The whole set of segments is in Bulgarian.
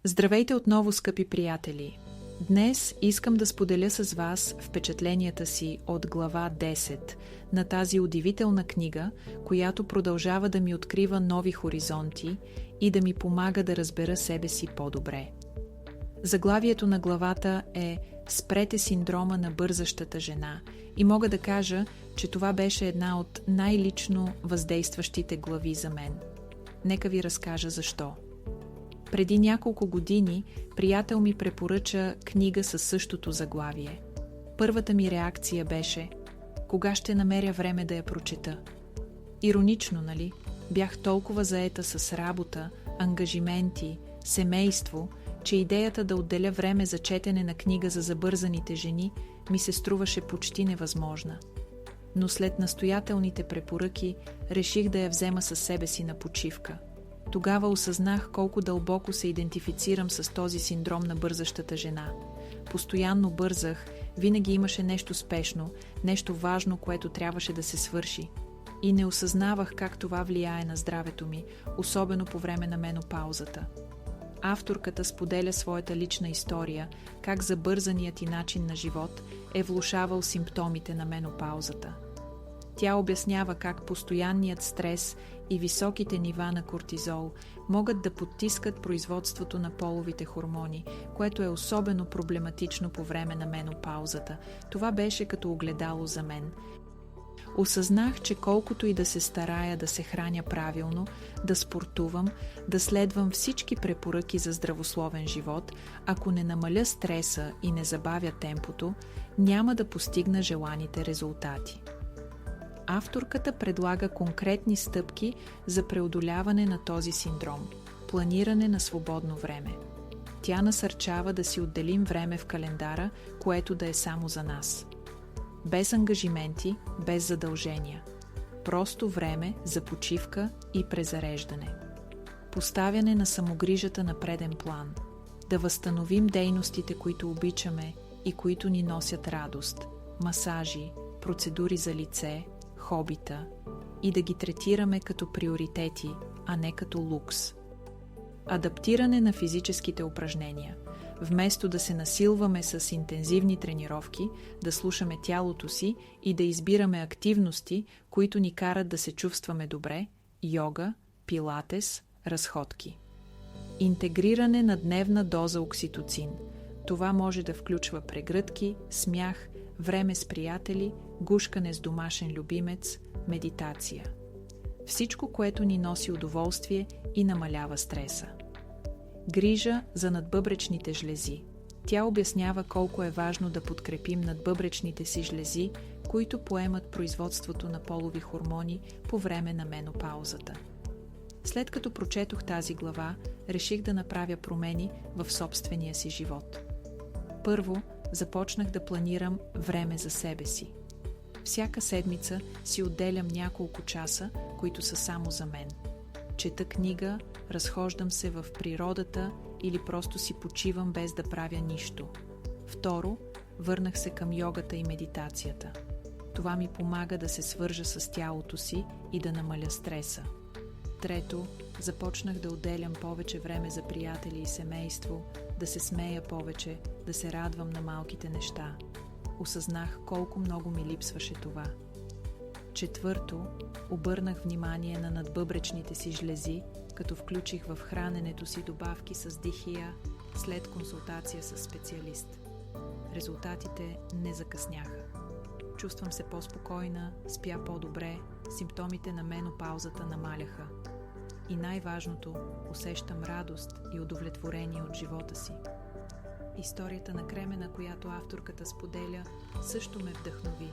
Здравейте отново, скъпи приятели! Днес искам да споделя с вас впечатленията си от глава 10 на тази удивителна книга, която продължава да ми открива нови хоризонти и да ми помага да разбера себе си по-добре. Заглавието на главата е «Спрете синдрома на бързащата жена» и мога да кажа, че това беше една от най-лично въздействащите глави за мен. Нека ви разкажа защо. Преди няколко години приятел ми препоръча книга със същото заглавие. Първата ми реакция беше: кога ще намеря време да я прочета? Иронично, нали? Бях толкова заета с работа, ангажименти, семейство, че идеята да отделя време за четене на книга за забързаните жени ми се струваше почти невъзможна. Но след настоятелните препоръки реших да я взема със себе си на почивка. Тогава осъзнах колко дълбоко се идентифицирам с този синдром на бързащата жена. Постоянно бързах, винаги имаше нещо спешно, нещо важно, което трябваше да се свърши. И не осъзнавах как това влияе на здравето ми, особено по време на менопаузата. Авторката споделя своята лична история, как забързаният и начин на живот е влошавал симптомите на менопаузата. Тя обяснява как постоянният стрес и високите нива на кортизол могат да подтискат производството на половите хормони, което е особено проблематично по време на менопаузата. Това беше като огледало за мен. Осъзнах, че колкото и да се старая да се храня правилно, да спортувам, да следвам всички препоръки за здравословен живот, ако не намаля стреса и не забавя темпото, няма да постигна желаните резултати. Авторката предлага конкретни стъпки за преодоляване на този синдром – планиране на свободно време. Тя насърчава да си отделим време в календара, което да е само за нас. Без ангажименти, без задължения. Просто време за почивка и презареждане. Поставяне на самогрижата на преден план. Да възстановим дейностите, които обичаме и които ни носят радост. Масажи, процедури за лице, хобита и да ги третираме като приоритети, а не като лукс. Адаптиране на физическите упражнения. Вместо да се насилваме с интензивни тренировки, да слушаме тялото си и да избираме активности, които ни карат да се чувстваме добре, йога, пилатес, разходки. Интегриране на дневна доза окситоцин. Това може да включва прегръдки, смях, време с приятели, гушкане с домашен любимец, медитация. Всичко, което ни носи удоволствие и намалява стреса. Грижа за надбъбречните жлези. Тя обяснява колко е важно да подкрепим надбъбречните си жлези, които поемат производството на полови хормони по време на менопаузата. След като прочетох тази глава, реших да направя промени в собствения си живот. Първо, започнах да планирам време за себе си. Всяка седмица си отделям няколко часа, които са само за мен. Чета книга, разхождам се в природата или просто си почивам без да правя нищо. Второ, върнах се към йогата и медитацията. Това ми помага да се свържа с тялото си и да намаля стреса. Трето, започнах да отделям повече време за приятели и семейство, да се смея повече, да се радвам на малките неща. Осъзнах колко много ми липсваше това. Четвърто, обърнах внимание на надбъбречните си жлези, като включих в храненето си добавки с дихия след консултация с специалист. Резултатите не закъсняха. Чувствам се по-спокойна, спя по-добре, симптомите на менопаузата намаляха. И най-важното, усещам радост и удовлетворение от живота си. Историята на Кремена, която авторката споделя, също ме вдъхнови.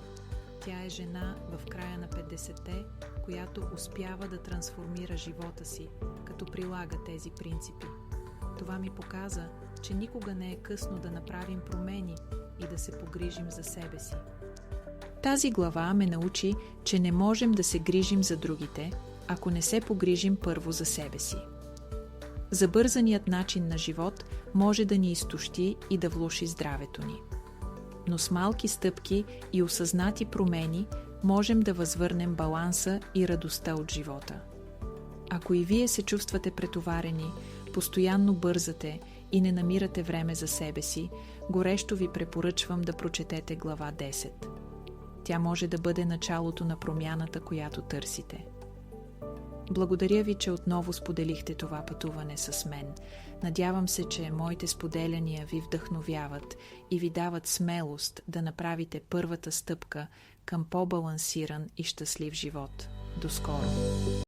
Тя е жена в края на 50-те, която успява да трансформира живота си, като прилага тези принципи. Това ми показа, че никога не е късно да направим промени и да се погрижим за себе си. Тази глава ме научи, че не можем да се грижим за другите, ако не се погрижим първо за себе си. Забързаният начин на живот може да ни изтощи и да влоши здравето ни. Но с малки стъпки и осъзнати промени можем да възвърнем баланса и радостта от живота. Ако и вие се чувствате претоварени, постоянно бързате и не намирате време за себе си, горещо ви препоръчвам да прочетете глава 10. Тя може да бъде началото на промяната, която търсите. Благодаря ви, че отново споделихте това пътуване с мен. Надявам се, че моите споделяния ви вдъхновяват и ви дават смелост да направите първата стъпка към по-балансиран и щастлив живот. До скоро!